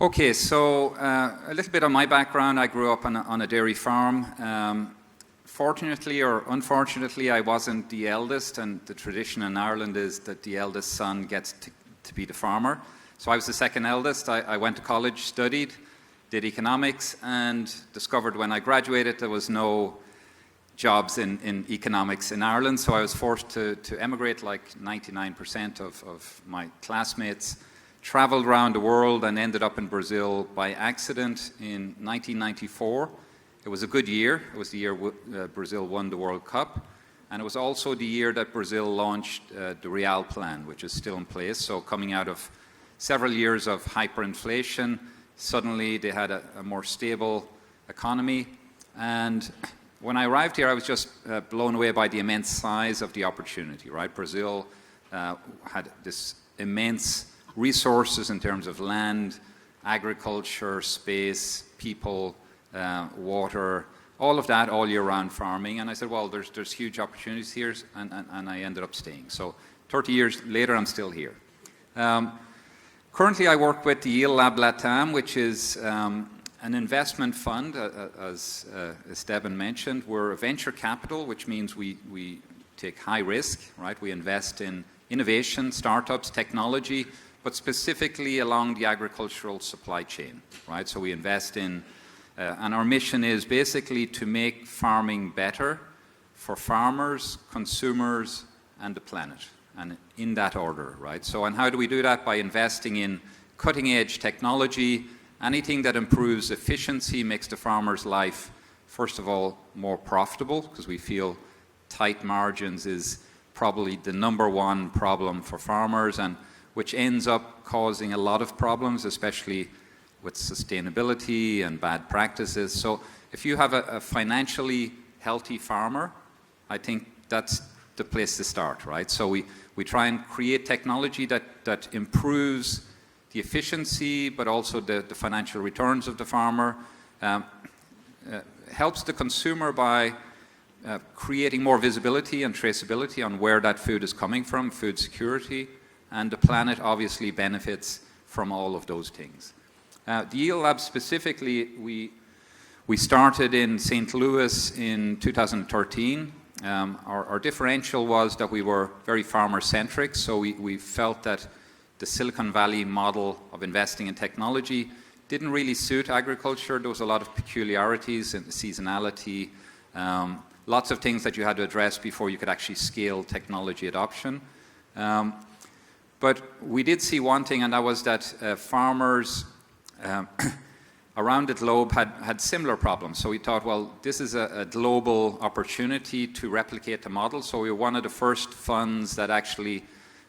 Okay, so a little bit on my background. I grew up on a dairy farm. Fortunately or unfortunately, I wasn't the eldest, and the tradition in Ireland is that the eldest son gets to be the farmer. So I was the second eldest. I went to college, studied, did economics, and discovered when I graduated there was no jobs in economics in Ireland, so I was forced to emigrate like 99% of my classmates. Traveled around the world and ended up in Brazil by accident in 1994. It was a good year. It was the year Brazil won the World Cup, and it was also the year that Brazil launched the Real Plan, which is still in place. So coming out of several years of hyperinflation, suddenly they had a more stable economy. And when I arrived here, I was just blown away by the immense size of the opportunity, right? Brazil had this immense resources in terms of land, agriculture, space, people, water, all of that, all year-round farming. And I said, well, there's huge opportunities here, and I ended up staying. So 30 years later, I'm still here. Currently, I work with the Yield Lab Latam, which is an investment fund, as Esteban mentioned. We're a venture capital, which means we take high risk, right? We invest in innovation, startups, technology, but specifically along the agricultural supply chain, right? So we invest in, and our mission is basically to make farming better for farmers, consumers, and the planet, and in that order, right? So, and how do we do that? By investing in cutting-edge technology, anything that improves efficiency, makes the farmer's life, first of all, more profitable, because we feel tight margins is probably the number one problem for farmers, and which ends up causing a lot of problems, especially with sustainability and bad practices. So if you have a financially healthy farmer, I think that's the place to start, right? So we try and create technology that improves the efficiency, but also the financial returns of the farmer, helps the consumer by creating more visibility and traceability on where that food is coming from, food security, and the planet obviously benefits from all of those things. The Yield Lab specifically, we started in St. Louis in 2013. Our differential was that we were very farmer-centric, so we felt that the Silicon Valley model of investing in technology didn't really suit agriculture. There was a lot of peculiarities in the seasonality, lots of things that you had to address before you could actually scale technology adoption. But we did see one thing, and that was that farmers around the globe had similar problems. So we thought, well, this is a global opportunity to replicate the model. So we were one of the first funds that actually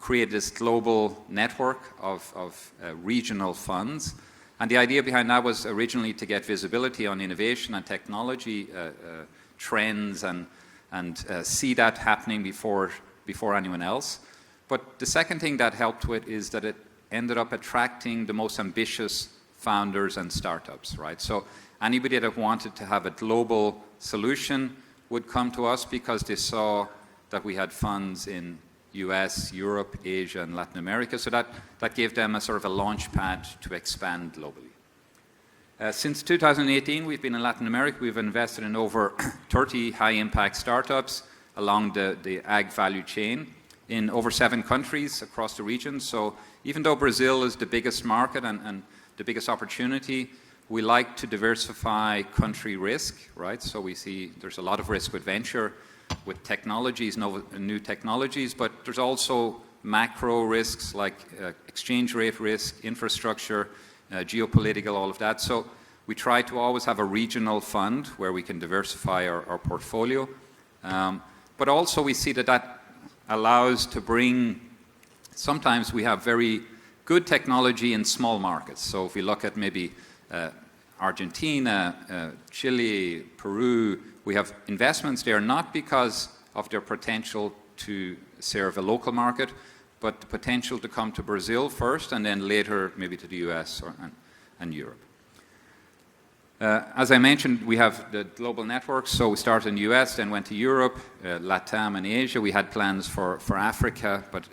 created this global network of regional funds. And the idea behind that was originally to get visibility on innovation and technology trends and see that happening before anyone else. But the second thing that helped with is that it ended up attracting the most ambitious founders and startups, right? So anybody that wanted to have a global solution would come to us because they saw that we had funds in US, Europe, Asia, and Latin America. So that gave them a sort of a launch pad to expand globally. Since 2018, we've been in Latin America. We've invested in over 30 high-impact startups along the ag value chain in over 7 countries across the region. So even though Brazil is the biggest market and the biggest opportunity, we like to diversify country risk, right? So we see there's a lot of risk with venture, with technologies, new technologies, but there's also macro risks like exchange rate risk, infrastructure, geopolitical, all of that. So we try to always have a regional fund where we can diversify our portfolio. But also we see that allows to bring, sometimes we have very good technology in small markets. So if we look at maybe Argentina, Chile, Peru, we have investments there not because of their potential to serve a local market, but the potential to come to Brazil first and then later maybe to the US and Europe. As I mentioned, we have the global networks, so we started in the US, then went to Europe, LATAM and Asia. We had plans for Africa, but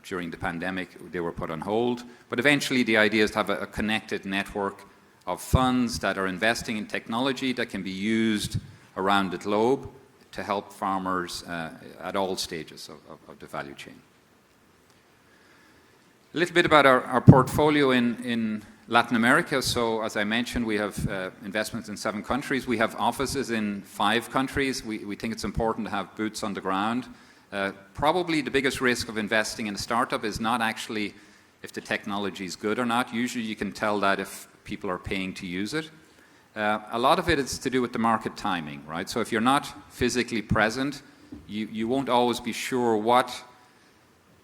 during the pandemic they were put on hold. But eventually the idea is to have a connected network of funds that are investing in technology that can be used around the globe to help farmers at all stages of the value chain. A little bit about our portfolio in Latin America. So as I mentioned, we have investments in 7 countries. We have offices in 5 countries. We think it's important to have boots on the ground. Probably the biggest risk of investing in a startup is not actually if the technology is good or not. Usually you can tell that if people are paying to use it. A lot of it is to do with the market timing, right? So if you're not physically present, you won't always be sure what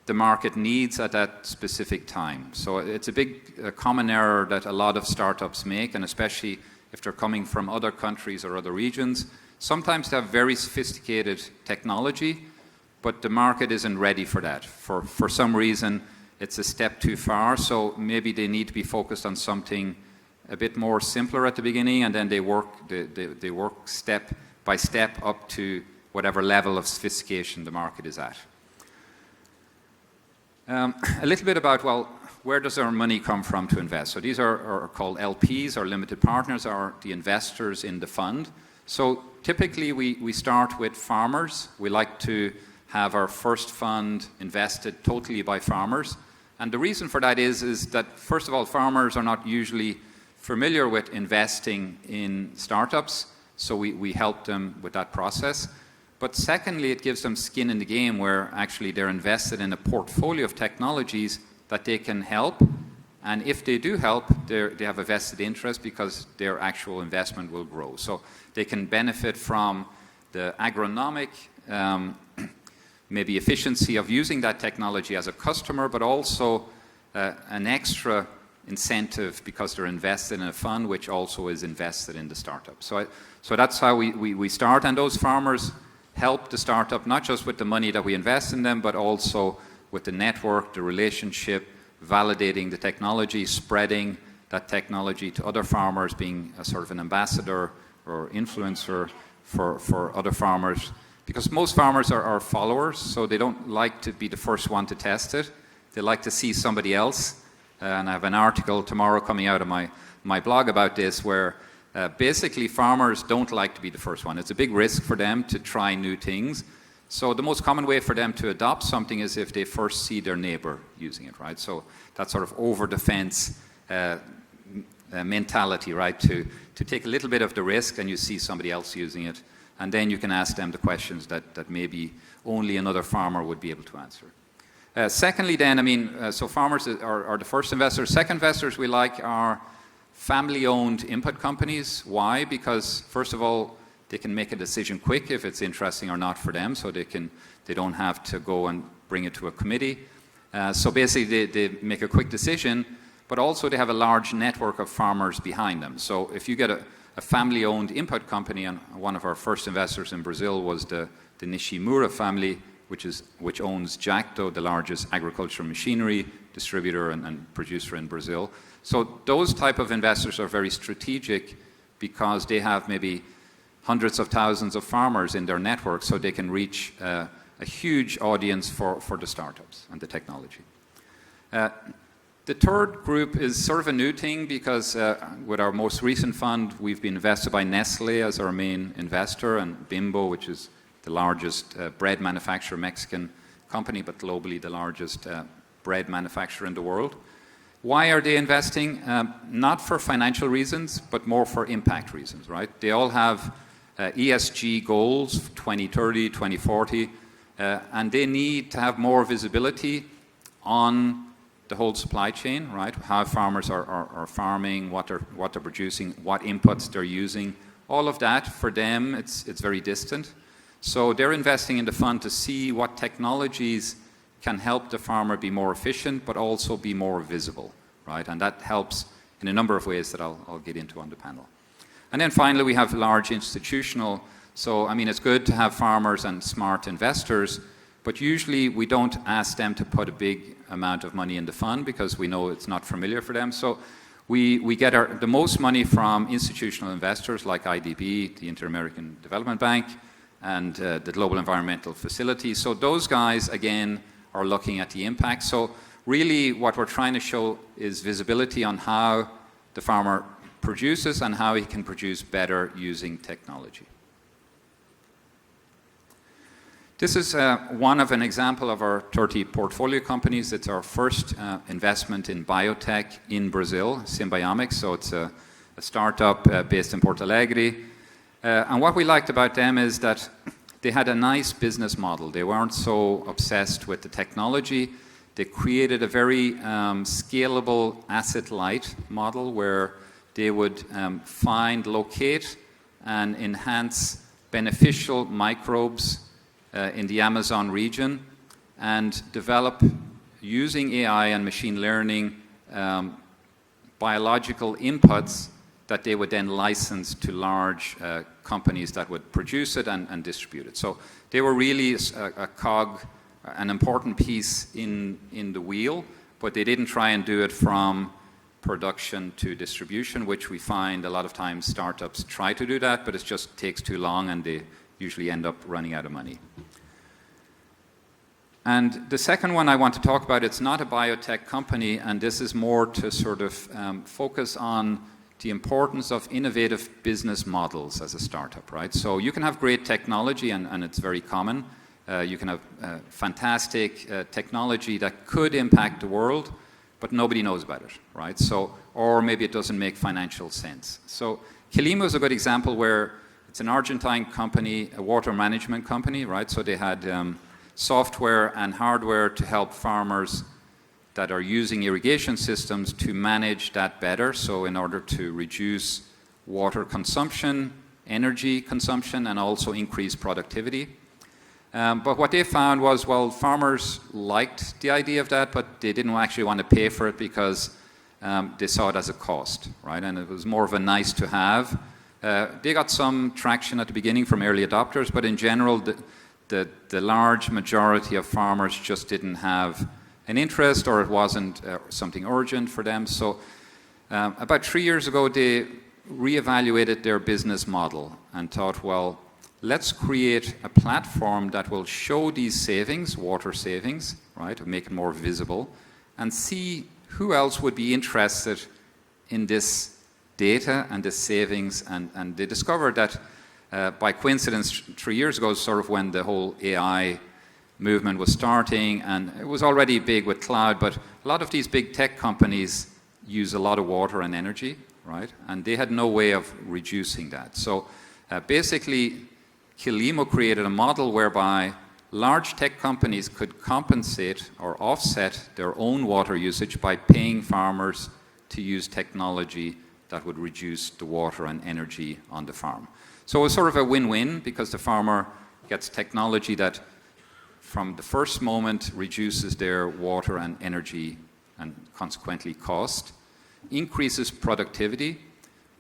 the market needs at that specific time. So it's a big common error that a lot of startups make, and especially if they're coming from other countries or other regions. Sometimes they have very sophisticated technology, but the market isn't ready for that. For some reason, it's a step too far, so maybe they need to be focused on something a bit more simpler at the beginning, and then they work step by step up to whatever level of sophistication the market is at. A little bit about, well, where does our money come from to invest? So these are called LPs, or limited partners, are the investors in the fund. So typically we start with farmers. We like to have our first fund invested totally by farmers. And the reason for that is that, first of all, farmers are not usually familiar with investing in startups, so we help them with that process. But secondly, it gives them skin in the game where actually they're invested in a portfolio of technologies that they can help. And if they do help, they have a vested interest because their actual investment will grow. So they can benefit from the agronomic maybe efficiency of using that technology as a customer, but also an extra incentive because they're invested in a fund which also is invested in the startup. So that's how we start, and those farmers help the startup not just with the money that we invest in them, but also with the network, the relationship, validating the technology, spreading that technology to other farmers, being a sort of an ambassador or influencer for other farmers. Because most farmers are followers, so they don't like to be the first one to test it. They like to see somebody else. And I have an article tomorrow coming out of my blog about this, where basically farmers don't like to be the first one. It's a big risk for them to try new things. So the most common way for them to adopt something is if they first see their neighbor using it, right? So that sort of over-defense mentality, right? To take a little bit of the risk and you see somebody else using it, and then you can ask them the questions that maybe only another farmer would be able to answer. Secondly then, so farmers are the first investors. Second investors we like are family-owned input companies. Why? Because first of all, they can make a decision quick if it's interesting or not for them, so they don't have to go and bring it to a committee. So basically they make a quick decision, but also they have a large network of farmers behind them. So if you get a family-owned input company, and one of our first investors in Brazil was the Nishimura family, which owns Jacto, the largest agricultural machinery distributor and producer in Brazil. So those type of investors are very strategic because they have maybe hundreds of thousands of farmers in their network, so they can reach a huge audience for the startups and the technology. The third group is sort of a new thing because with our most recent fund, we've been invested by Nestle as our main investor, and Bimbo, which is the largest bread manufacturer, Mexican company, but globally the largest bread manufacturer in the world. Why are they investing? Not for financial reasons, but more for impact reasons, right? They all have ESG goals, 2030, 2040, and they need to have more visibility on the whole supply chain, right? How farmers are farming, what they're producing, what inputs they're using. All of that, for them, it's very distant. So they're investing in the fund to see what technologies can help the farmer be more efficient, but also be more visible, right? And that helps in a number of ways that I'll get into on the panel. And then finally, we have large institutional. So, it's good to have farmers and smart investors, but usually we don't ask them to put a big amount of money in the fund because we know it's not familiar for them. So We get the most money from institutional investors like IDB, the Inter-American Development Bank, and the Global Environmental Facility. So those guys, again, are looking at the impact. So really what we're trying to show is visibility on how the farmer produces and how he can produce better using technology. This is one of an example of our 30 portfolio companies. It's our first investment in biotech in Brazil, Symbiomics. So it's a startup based in Porto Alegre. And what we liked about them is that they had a nice business model. They weren't so obsessed with the technology. They created a very scalable asset-light model where they would find, locate, and enhance beneficial microbes in the Amazon region and develop, using AI and machine learning, biological inputs that they would then license to large companies that would produce it and distribute it. So they were really a cog, an important piece in the wheel, but they didn't try and do it from production to distribution, which we find a lot of times startups try to do that, but it just takes too long and they usually end up running out of money. And the second one I want to talk about, it's not a biotech company, and this is more to sort of focus on the importance of innovative business models as a startup, right? So you can have great technology, and it's very common. You can have fantastic technology that could impact the world, but nobody knows about it, right? So, or maybe it doesn't make financial sense. So Quilimo is a good example where it's an Argentine company, a water management company, right? So they had software and hardware to help farmers that are using irrigation systems to manage that better. So in order to reduce water consumption, energy consumption, and also increase productivity. But what they found was, well, farmers liked the idea of that, but they didn't actually want to pay for it because they saw it as a cost, right? And it was more of a nice to have. They got some traction at the beginning from early adopters, but in general, the large majority of farmers just didn't have an interest, or it wasn't something urgent for them. So about 3 years ago, they reevaluated their business model and thought, well, let's create a platform that will show these savings, water savings, right, make it more visible, and see who else would be interested in this data and this savings. And they discovered that by coincidence, 3 years ago, sort of when the whole AI movement was starting, and it was already big with cloud, but a lot of these big tech companies use a lot of water and energy, right? And they had no way of reducing that. So basically, Quilimo created a model whereby large tech companies could compensate or offset their own water usage by paying farmers to use technology that would reduce the water and energy on the farm. So it was sort of a win-win because the farmer gets technology that from the first moment reduces their water and energy and consequently cost, increases productivity,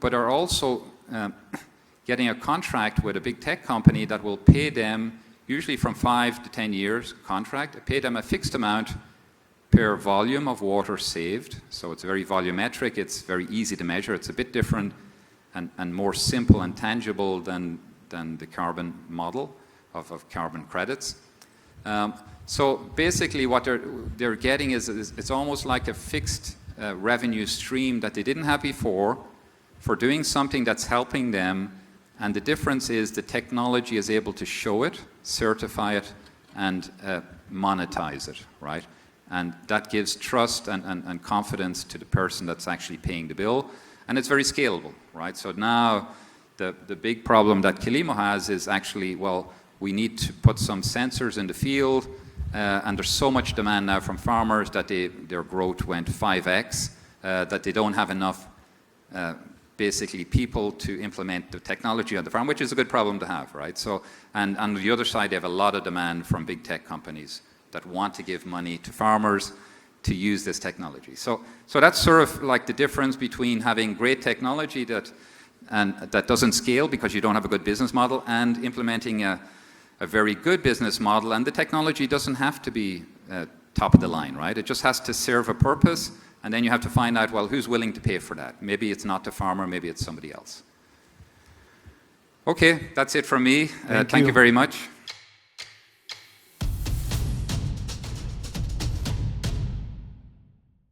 but are also getting a contract with a big tech company that will pay them, usually from 5 to 10 years contract, pay them a fixed amount per volume of water saved. So it's very volumetric, it's very easy to measure, it's a bit different and more simple and tangible than the carbon model of carbon credits. So basically what they're getting is it's almost like a fixed revenue stream that they didn't have before for doing something that's helping them, and the difference is the technology is able to show it, certify it, and monetize it, right? And that gives trust and confidence to the person that's actually paying the bill, and it's very scalable, right? So now the big problem that Quilimo has is actually, well, we need to put some sensors in the field, and there's so much demand now from farmers that their growth went 5x, that they don't have enough basically people to implement the technology on the farm, which is a good problem to have, right? So, and on the other side, they have a lot of demand from big tech companies that want to give money to farmers to use this technology. So that's sort of like the difference between having great technology that doesn't scale because you don't have a good business model, and implementing a very good business model, and the technology doesn't have to be top of the line, right? It just has to serve a purpose And then you have to find out, well, who's willing to pay for that? Maybe it's not the farmer, maybe it's somebody else. Okay, that's it from me. Thank you very much.